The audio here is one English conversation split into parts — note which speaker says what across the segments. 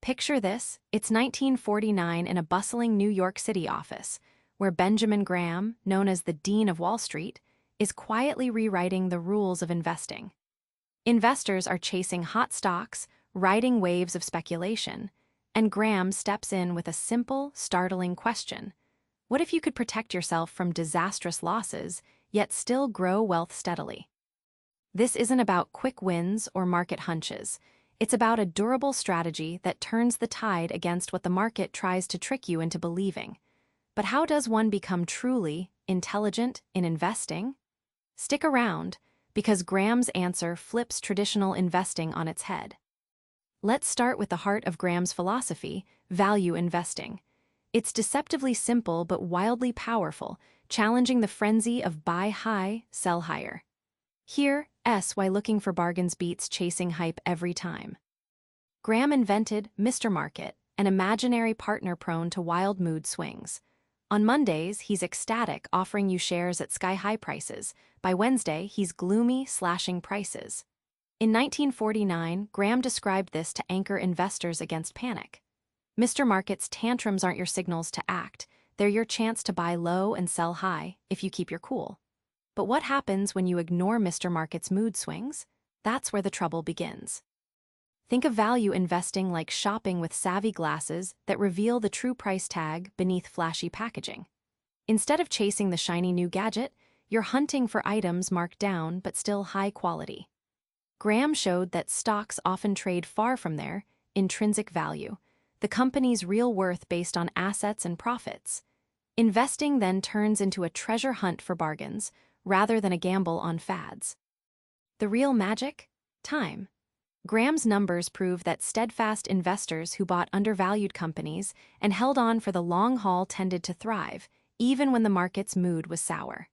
Speaker 1: Picture this, it's 1949 in a bustling New York City office, where Benjamin Graham, known as the Dean of Wall Street, is quietly rewriting the rules of investing. Investors are chasing hot stocks, riding waves of speculation, and Graham steps in with a simple, startling question. What if you could protect yourself from disastrous losses, yet still grow wealth steadily? This isn't about quick wins or market hunches. It's about a durable strategy that turns the tide against what the market tries to trick you into believing. But how does one become truly intelligent in investing? Stick around, because Graham's answer flips traditional investing on its head. Let's start with the heart of Graham's philosophy, value investing. It's deceptively simple but wildly powerful, challenging the frenzy of buy high, sell higher. Here, why looking for bargains beats chasing hype every time. Graham invented Mr. Market, an imaginary partner prone to wild mood swings. On Mondays, he's ecstatic, offering you shares at sky-high prices. By Wednesday, he's gloomy, slashing prices. In 1949, Graham described this to anchor investors against panic. Mr. Market's tantrums aren't your signals to act. They're your chance to buy low and sell high, if you keep your cool. But what happens when you ignore Mr. Market's mood swings? That's where the trouble begins. Think of value investing like shopping with savvy glasses that reveal the true price tag beneath flashy packaging. Instead of chasing the shiny new gadget, you're hunting for items marked down but still high quality. Graham showed that stocks often trade far from their intrinsic value, the company's real worth based on assets and profits. Investing then turns into a treasure hunt for bargains, rather than a gamble on fads. The real magic? Time. Graham's numbers prove that steadfast investors who bought undervalued companies and held on for the long haul tended to thrive, even when the market's mood was sour.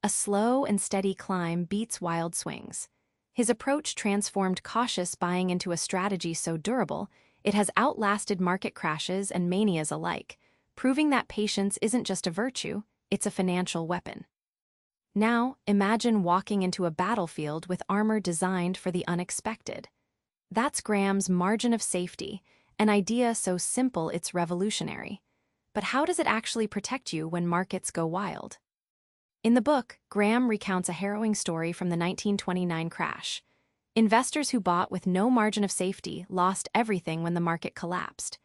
Speaker 1: A slow and steady climb beats wild swings. His approach transformed cautious buying into a strategy so durable, it has outlasted market crashes and manias alike, proving that patience isn't just a virtue, it's a financial weapon. Now, imagine walking into a battlefield with armor designed for the unexpected. That's Graham's margin of safety, an idea so simple it's revolutionary. But how does it actually protect you when markets go wild? In the book, Graham recounts a harrowing story from the 1929 crash. Investors who bought with no margin of safety lost everything when the market collapsed.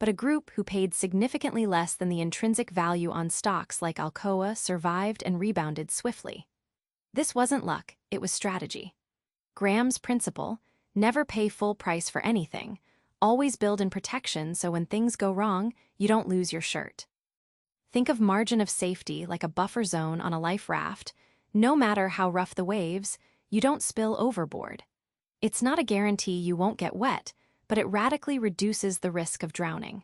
Speaker 1: But a group who paid significantly less than the intrinsic value on stocks like Alcoa survived and rebounded swiftly. This wasn't luck, it was strategy. Graham's principle, never pay full price for anything, always build in protection so when things go wrong, you don't lose your shirt. Think of margin of safety like a buffer zone on a life raft. No matter how rough the waves, you don't spill overboard. It's not a guarantee you won't get wet, but it radically reduces the risk of drowning.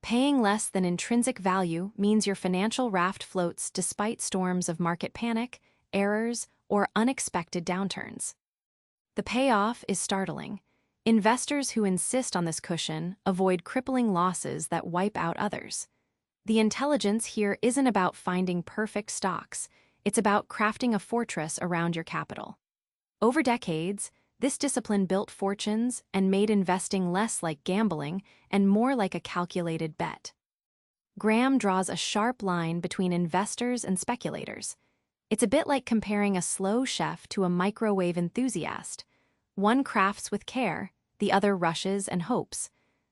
Speaker 1: Paying less than intrinsic value means your financial raft floats despite storms of market panic, errors, or unexpected downturns. The payoff is startling. Investors who insist on this cushion avoid crippling losses that wipe out others. The intelligence here isn't about finding perfect stocks, it's about crafting a fortress around your capital. Over decades, this discipline built fortunes and made investing less like gambling and more like a calculated bet. Graham draws a sharp line between investors and speculators. It's a bit like comparing a slow chef to a microwave enthusiast. One crafts with care, the other rushes and hopes.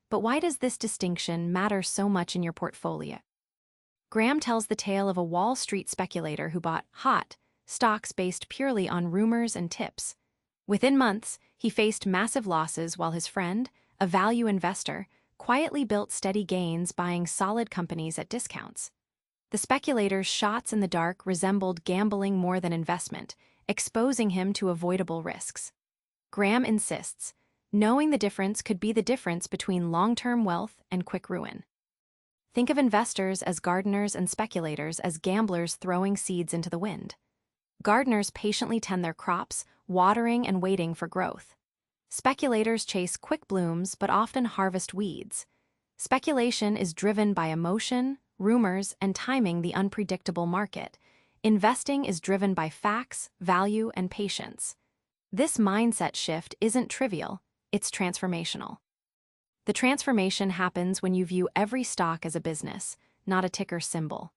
Speaker 1: But why does this distinction matter so much in your portfolio? Graham tells the tale of a Wall Street speculator who bought hot stocks based purely on rumors and tips. Within months, he faced massive losses while his friend, a value investor, quietly built steady gains buying solid companies at discounts. The speculator's shots in the dark resembled gambling more than investment, exposing him to avoidable risks. Graham insists, knowing the difference could be the difference between long-term wealth and quick ruin. Think of investors as gardeners and speculators as gamblers throwing seeds into the wind. Gardeners patiently tend their crops, watering and waiting for growth. Speculators chase quick blooms but often harvest weeds. Speculation is driven by emotion, rumors, and timing the unpredictable market. Investing is driven by facts, value, and patience. This mindset shift isn't trivial, it's transformational. The transformation happens when you view every stock as a business, not a ticker symbol.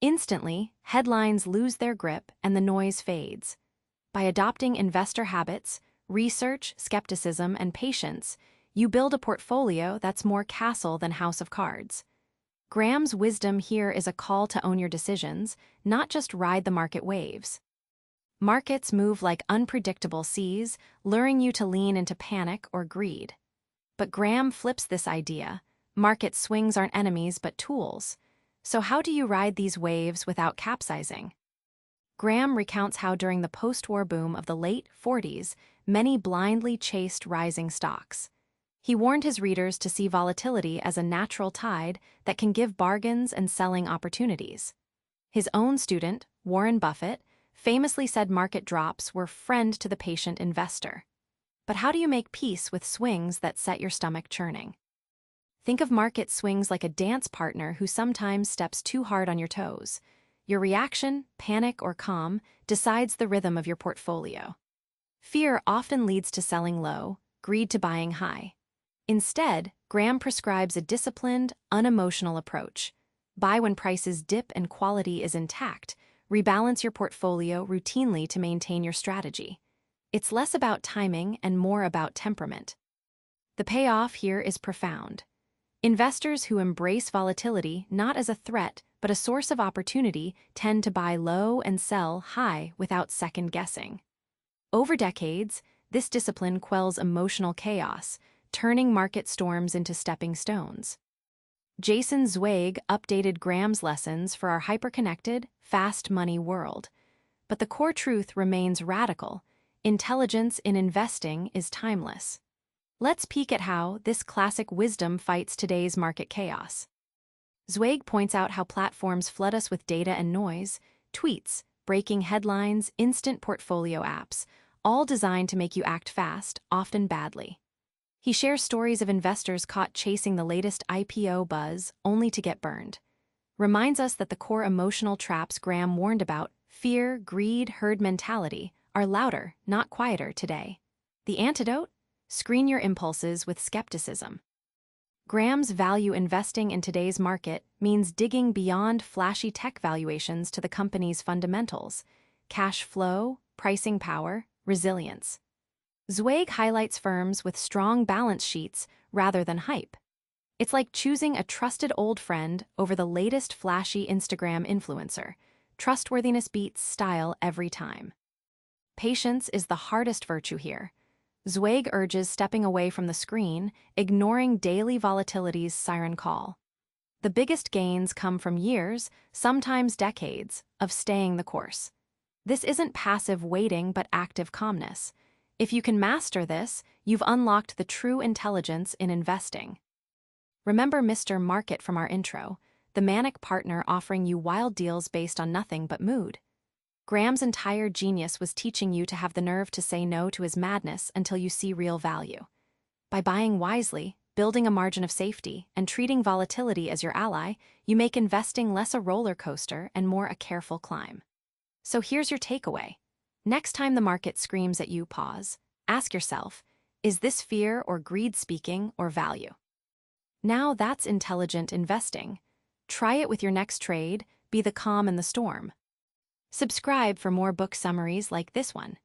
Speaker 1: Instantly, headlines lose their grip and the noise fades. By adopting investor habits, research, skepticism, and patience, you build a portfolio that's more castle than house of cards. Graham's wisdom here is a call to own your decisions, not just ride the market waves. Markets move like unpredictable seas, luring you to lean into panic or greed. But Graham flips this idea. Market swings aren't enemies but tools. So how do you ride these waves without capsizing? Graham recounts how during the post-war boom of the late 40s, many blindly chased rising stocks. He warned his readers to see volatility as a natural tide that can give bargains and selling opportunities. His own student, Warren Buffett, famously said market drops were friend to the patient investor. But how do you make peace with swings that set your stomach churning? Think of market swings like a dance partner who sometimes steps too hard on your toes. Your reaction, panic or calm, decides the rhythm of your portfolio. Fear often leads to selling low, greed to buying high. Instead, Graham prescribes a disciplined, unemotional approach. Buy when prices dip and quality is intact. Rebalance your portfolio routinely to maintain your strategy. It's less about timing and more about temperament. The payoff here is profound. Investors who embrace volatility not as a threat but a source of opportunity tend to buy low and sell high without second-guessing. Over decades, this discipline quells emotional chaos, turning market storms into stepping stones. Jason Zweig updated Graham's lessons for our hyper-connected, fast money world. But the core truth remains radical. Intelligence in investing is timeless. Let's peek at how this classic wisdom fights today's market chaos. Zweig points out how platforms flood us with data and noise, tweets, breaking headlines, instant portfolio apps, all designed to make you act fast, often badly. He shares stories of investors caught chasing the latest IPO buzz only to get burned. Reminds us that the core emotional traps Graham warned about, fear, greed, herd mentality, are louder, not quieter today. The antidote? Screen your impulses with skepticism. Graham's value investing in today's market means digging beyond flashy tech valuations to the company's fundamentals: cash flow, pricing power, resilience. Zweig highlights firms with strong balance sheets rather than hype. It's like choosing a trusted old friend over the latest flashy Instagram influencer. Trustworthiness beats style every time. Patience is the hardest virtue here. Zweig urges stepping away from the screen, ignoring daily volatility's siren call. The biggest gains come from years, sometimes decades, of staying the course. This isn't passive waiting but active calmness. If you can master this, you've unlocked the true intelligence in investing. Remember Mr. Market from our intro, the manic partner offering you wild deals based on nothing but mood. Graham's entire genius was teaching you to have the nerve to say no to his madness until you see real value. By buying wisely, building a margin of safety, and treating volatility as your ally, you make investing less a roller coaster and more a careful climb. So here's your takeaway. Next time the market screams at you, pause. Ask yourself, is this fear or greed speaking or value? Now that's intelligent investing. Try it with your next trade, be the calm in the storm. Subscribe for more book summaries like this one.